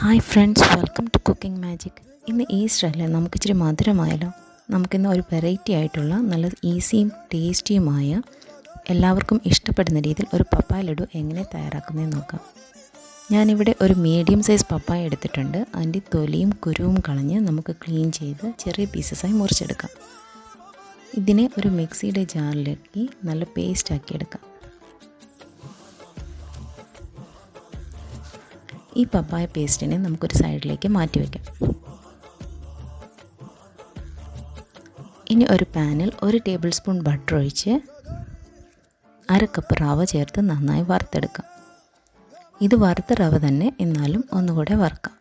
Hi friends, welcome to cooking magic. ഇന്ന് Easter അല്ലേ, നമുക്കിച്ചിരി മധുരമായല്ലോ. നമുക്കിന്ന് ഒരു വെറൈറ്റി ആയിട്ടുള്ള നല്ല ഈസിയും ടേസ്റ്റിയുമായ എല്ലാവർക്കും ഇഷ്ടപ്പെടുന്ന രീതിയിൽ ഒരു പപ്പായ ലഡു എങ്ങനെ തയ്യാറാക്കുന്നതെന്ന് നോക്കാം. ഞാനിവിടെ ഒരു മീഡിയം സൈസ് പപ്പായ എടുത്തിട്ടുണ്ട്. അതിൻ്റെ തൊലിയും കുരുവും കളഞ്ഞ് നമുക്ക് ക്ലീൻ ചെയ്ത് ചെറിയ പീസസായി മുറിച്ചെടുക്കാം. ഇതിനെ ഒരു മിക്സിയുടെ ജാറിലേക്ക് നല്ല പേസ്റ്റ് ആക്കിയെടുക്കാം. ഈ പപ്പായ പേസ്റ്റിനെ നമുക്കൊരു സൈഡിലേക്ക് മാറ്റി വയ്ക്കാം. ഇനി ഒരു പാനിൽ 1 ടേബിൾ സ്പൂൺ ബട്ടർ ഒഴിച്ച് 1/2 കപ്പ് റവ ചേർത്ത് നന്നായി വറുത്തെടുക്കാം. ഇത് വറുത്ത റവ തന്നെ, എന്നാലും ഒന്നുകൂടെ വറുക്കാം.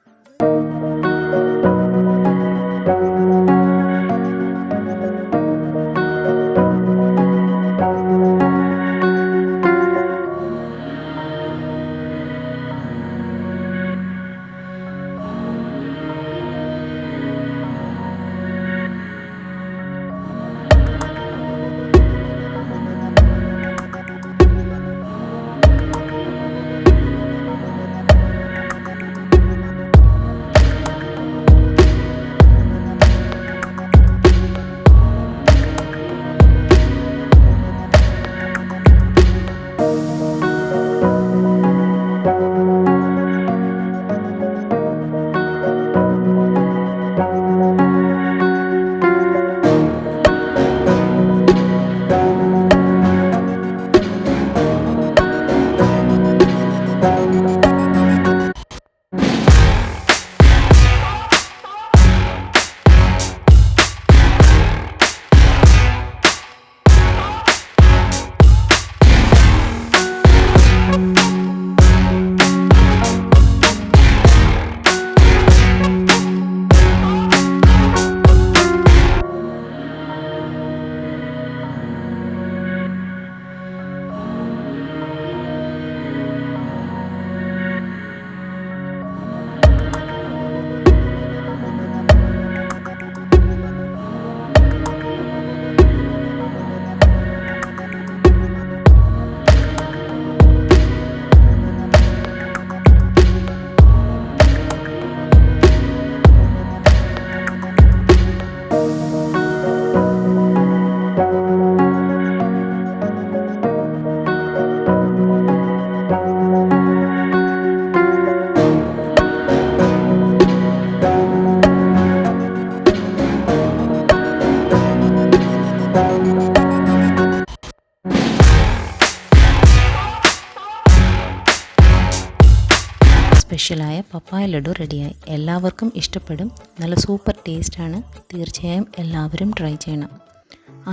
സ്പെഷ്യലായ പപ്പായ ലഡു റെഡിയായി. എല്ലാവർക്കും ഇഷ്ടപ്പെടും. നല്ല സൂപ്പർ ടേസ്റ്റാണ്. തീർച്ചയായും എല്ലാവരും ട്രൈ ചെയ്യണം.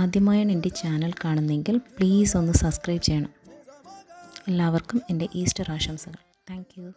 ആദ്യമായാണ് എൻ്റെ ചാനൽ കാണുന്നതെങ്കിൽ പ്ലീസ് ഒന്ന് സബ്സ്ക്രൈബ് ചെയ്യണം. എല്ലാവർക്കും എൻ്റെ ഈസ്റ്റർ ആശംസകൾ. Thank you.